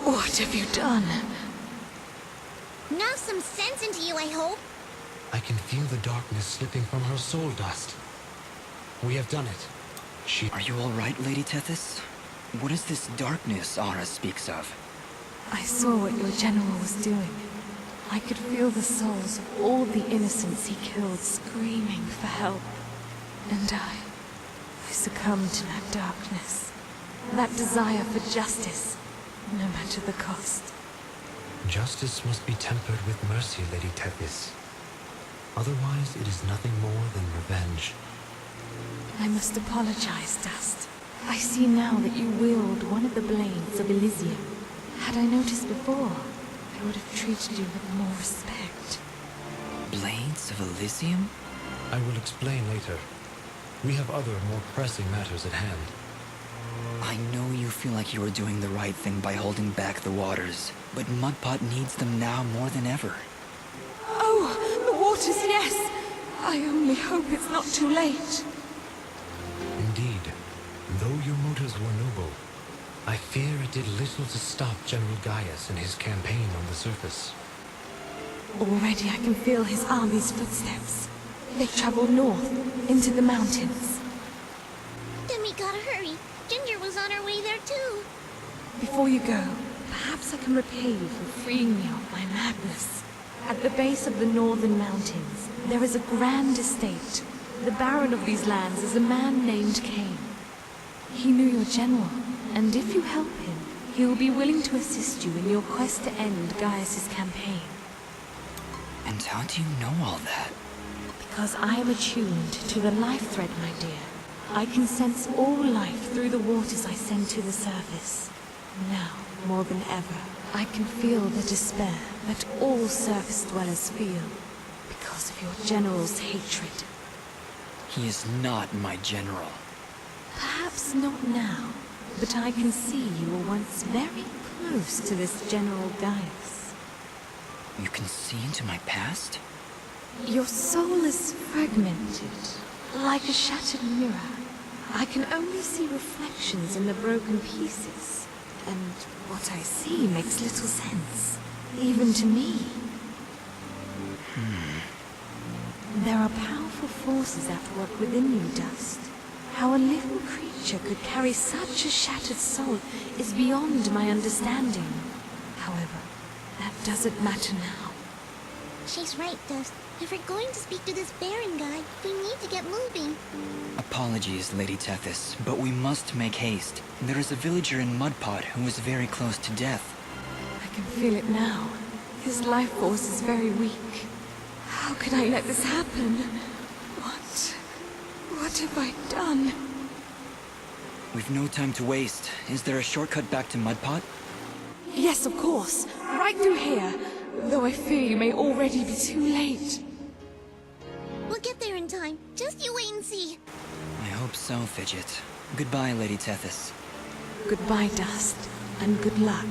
What have you done? Knock some sense into you, I hope. I can feel the darkness slipping from her soul dust. We have done it. Are you all right, Lady Tethys? What is this darkness Aura speaks of? I saw what your general was doing. I could feel the souls of all the innocents he killed screaming for help. And I succumbed to that darkness. That desire for justice, no matter the cost. Justice must be tempered with mercy, Lady Tethys. Otherwise, it is nothing more than revenge. I must apologize, Dust. I see now that you wield one of the blades of Elysian. Had I noticed before, I would have treated you with more respect. Blades of Elysium? I will explain later. We have other, more pressing matters at hand. I know you feel like you are doing the right thing by holding back the waters, but Mudpot needs them now more than ever. Oh, the waters, yes! I only hope it's not too late. Indeed, though your motives were noble, I fear it did little to stop General Gaius in his campaign on the surface. Already I can feel his army's footsteps. They've traveled north, into the mountains. Then we gotta hurry. Ginger was on her way there too. Before you go, perhaps I can repay you for freeing me of my madness. At the base of the northern mountains, there is a grand estate. The baron of these lands is a man named Cain. He knew your general, and if you help him, he will be willing to assist you in your quest to end Gaius's campaign. And how do you know all that? Because I am attuned to the life thread, my dear. I can sense all life through the waters I send to the surface. Now, more than ever, I can feel the despair that all surface dwellers feel because of your general's hatred. He is not my general. Perhaps not now, but I can see you were once very close to this General Gaius. You can see into my past? Your soul is fragmented, like a shattered mirror. I can only see reflections in the broken pieces, and what I see makes little sense, even to me. There are powerful forces at work within you, Dust. How a living creature could carry such a shattered soul is beyond my understanding. However, that doesn't matter now. She's right, Dust. If we're going to speak to this Baron guy, we need to get moving. Apologies, Lady Tethys, but we must make haste. There is a villager in Mudpot who is very close to death. I can feel it now. His life force is very weak. How could I let this happen? What have I done? We've no time to waste. Is there a shortcut back to Mudpot? Yes, of course. Right through here. Though I fear you may already be too late. We'll get there in time. Just you wait and see. I hope so, Fidget. Goodbye, Lady Tethys. Goodbye, Dust, and good luck.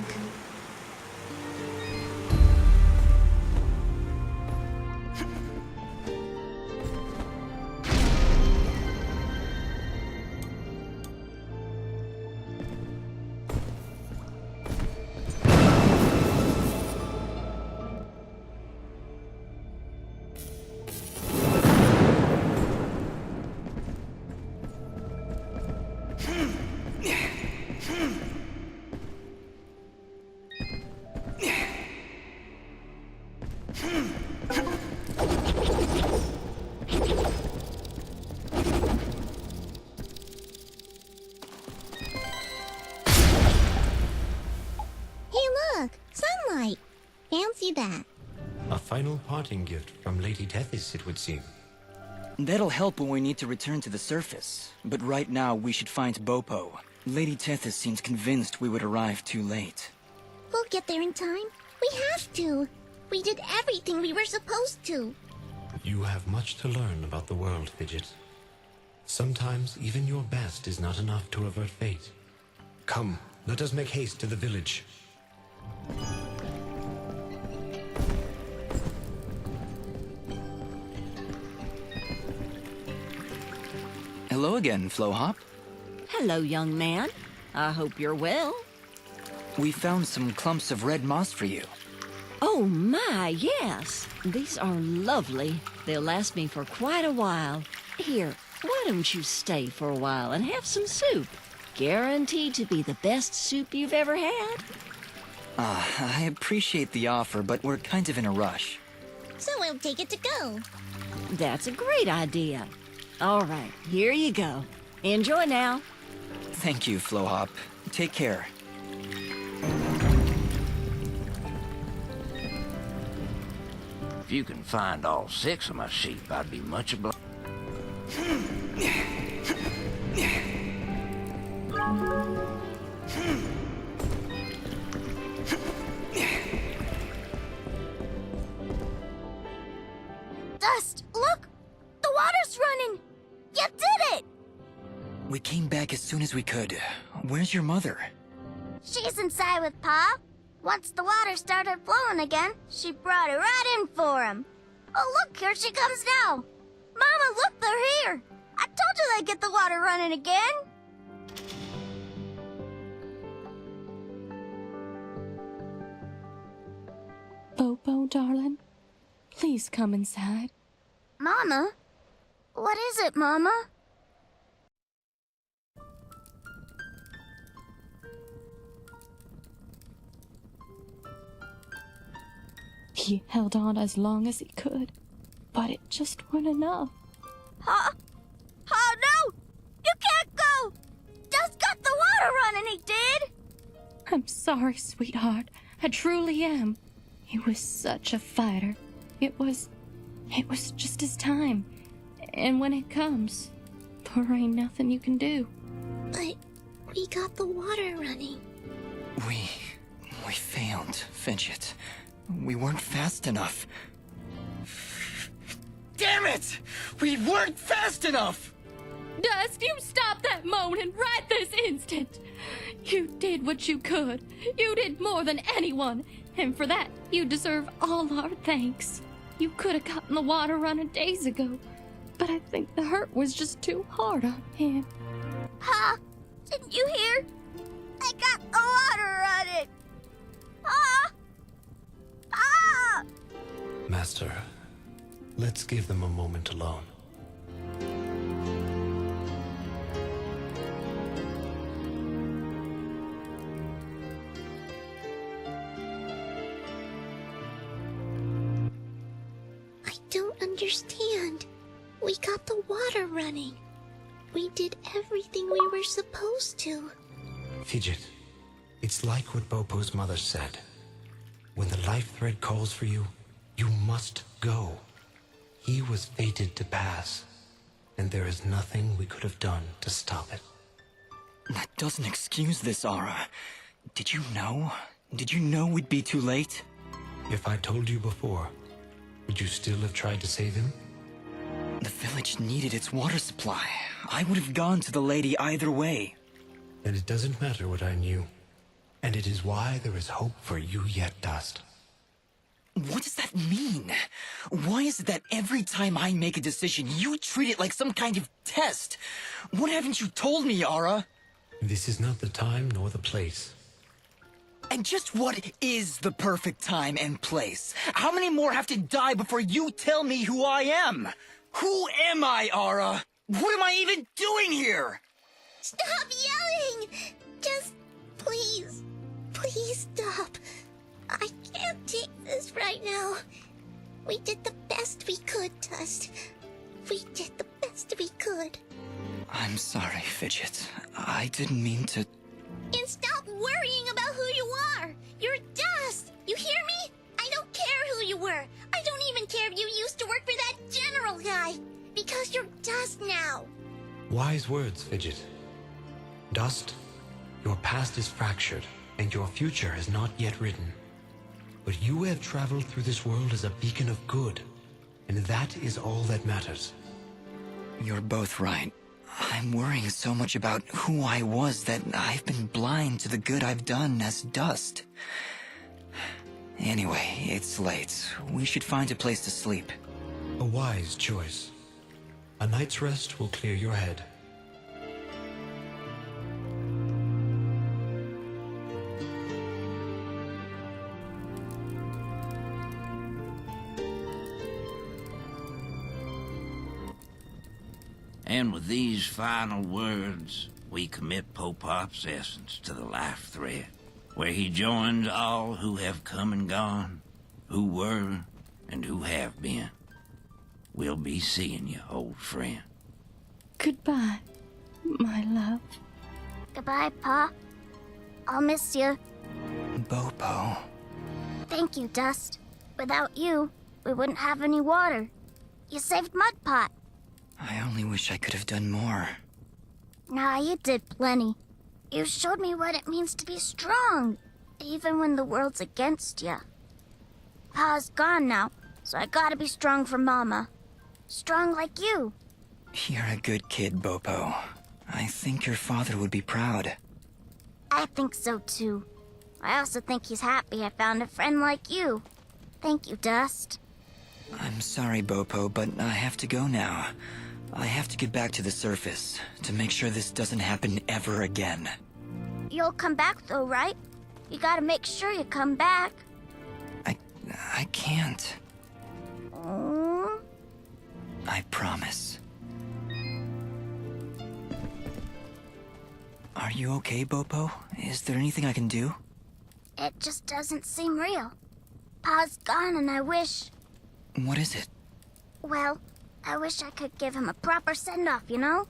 parting gift from Lady Tethys, it would seem. That'll help when we need to return to the surface. But right now, we should find Bopo. Lady Tethys seems convinced we would arrive too late. We'll get there in time. We have to. We did everything we were supposed to. You have much to learn about the world, Fidget. Sometimes even your best is not enough to avert fate. Come, let us make haste to the village. Hello again, Flowhop. Hello, young man. I hope you're well. We found some clumps of red moss for you. Oh my, yes. These are lovely. They'll last me for quite a while. Here, why don't you stay for a while and have some soup? Guaranteed to be the best soup you've ever had. I appreciate the offer, but we're kind of in a rush. So we'll take it to go. That's a great idea. All right, here you go. Enjoy now. Thank you, Flowhop. Take care. If you can find all 6 of my sheep, I'd be much obliged. Dust, look! The water's running! You did it! We came back as soon as we could. Where's your mother? She's inside with Pa. Once the water started flowing again, she brought it right in for him. Oh, look, here she comes now. Mama, look, they're here. I told you they'd get the water running again. Bopo, darling, please come inside. Mama? What is it, Mama? He held on as long as he could, but it just wasn't enough. Huh? Oh, no! You can't go! Dust got the water running, he did! I'm sorry, sweetheart. I truly am. He was such a fighter. It was just his time. And when it comes, there ain't nothing you can do. But we got the water running. We failed, Fidget. We weren't fast enough. Damn it! We weren't fast enough! Dust, you stop that moaning right this instant. You did what you could. You did more than anyone. And for that, you deserve all our thanks. You could have gotten the water running days ago. But I think the hurt was just too hard on him. Pa, didn't you hear? I got the water running. Pa! Pa! Master, let's give them a moment alone. I don't understand. We got the water running. We did everything we were supposed to. Fidget, it's like what Bopo's mother said. When the life thread calls for you, you must go. He was fated to pass, and there is nothing we could have done to stop it. That doesn't excuse this, Aura. Did you know? Did you know we'd be too late? If I told you before, would you still have tried to save him? The village needed its water supply. I would have gone to the lady either way. And it doesn't matter what I knew. And it is why there is hope for you yet, Dust. What does that mean? Why is it that every time I make a decision, you treat it like some kind of test? What haven't you told me, Aura? This is not the time nor the place. And just what is the perfect time and place? How many more have to die before you tell me who I am? Who am I, Aura? What am I even doing here? Stop yelling! Just please, please stop. I can't take this right now. We did the best we could, Dust. We did the best we could. I'm sorry, Fidget. I didn't mean to... And stop worrying about who you are. You're Dust. You hear me? I don't care who you were. I don't even care die, because you're dust now. Wise words, Fidget. Dust, your past is fractured, and your future is not yet written. But you have traveled through this world as a beacon of good, and that is all that matters. You're both right. I'm worrying so much about who I was that I've been blind to the good I've done as dust. Anyway, it's late. We should find a place to sleep. A wise choice. A night's rest will clear your head. And with these final words, we commit Popop's essence to the life thread, where he joins all who have come and gone, who were and who have been. We'll be seeing you, old friend. Goodbye, my love. Goodbye, Pa. I'll miss you. Bopo. Thank you, Dust. Without you, we wouldn't have any water. You saved Mudpot. I only wish I could have done more. Nah, you did plenty. You showed me what it means to be strong, even when the world's against you. Pa's gone now, so I gotta be strong for Mama. Strong like you. You're a good kid, Bopo. I think your father would be proud. I think so too. I also think he's happy I found a friend like you. Thank you, Dust. I'm sorry, Bopo, but I have to go now. I have to get back to the surface to make sure this doesn't happen ever again. You'll come back though, right? You gotta make sure you come back. I can't. Oh. I promise. Are you okay, Bopo? Is there anything I can do? It just doesn't seem real. Pa's gone and I wish... What is it? Well, I wish I could give him a proper send-off, you know?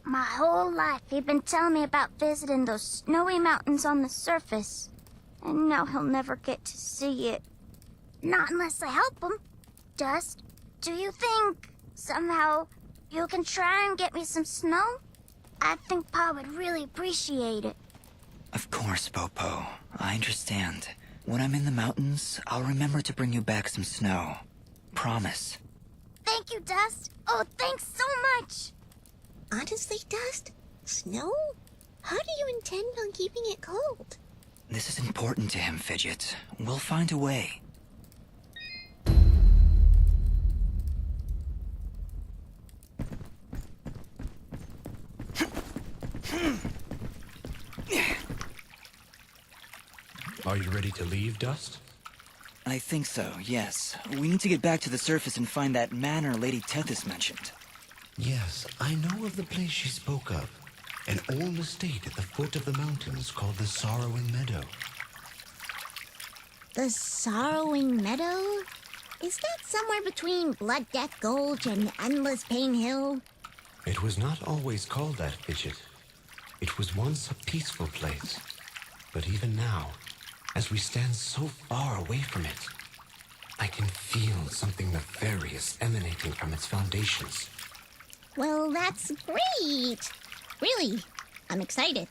My whole life he'd been telling me about visiting those snowy mountains on the surface. And now he'll never get to see it. Not unless I help him. Dust, do you think, somehow, you can try and get me some snow? I think Pa would really appreciate it. Of course, Bopo. I understand. When I'm in the mountains, I'll remember to bring you back some snow. Promise. Thank you, Dust. Oh, thanks so much. Honestly, Dust? Snow? How do you intend on keeping it cold? This is important to him, Fidget. We'll find a way. Are you ready to leave, Dust? I think so, yes. We need to get back to the surface and find that manor Lady Tethys mentioned. Yes, I know of the place she spoke of. An old estate at the foot of the mountains called the Sorrowing Meadow. The Sorrowing Meadow? Is that somewhere between Blood Death Gulch and Endless Pain Hill? It was not always called that, Fidget. It was once a peaceful place. But even now, as we stand so far away from it, I can feel something nefarious emanating from its foundations. Well, that's great. Really, I'm excited.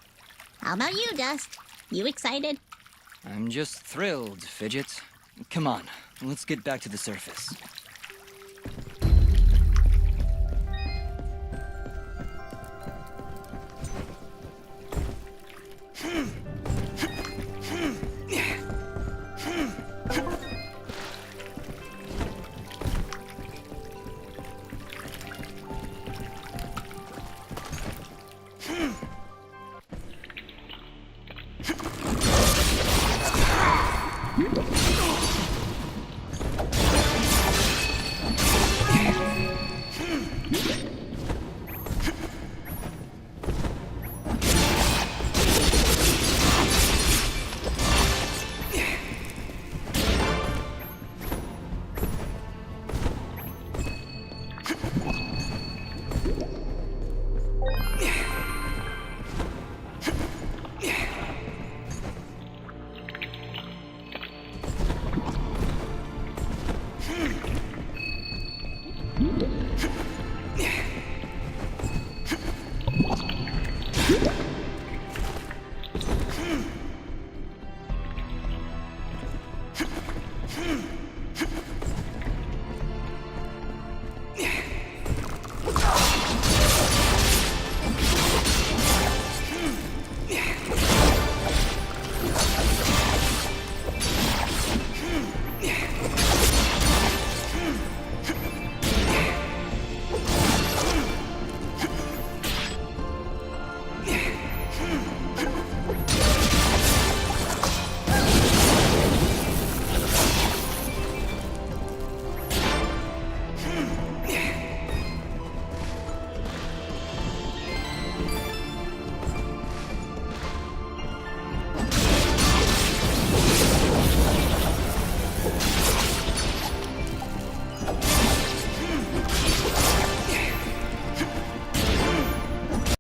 How about you, Dust? You excited? I'm just thrilled, Fidget. Come on, let's get back to the surface.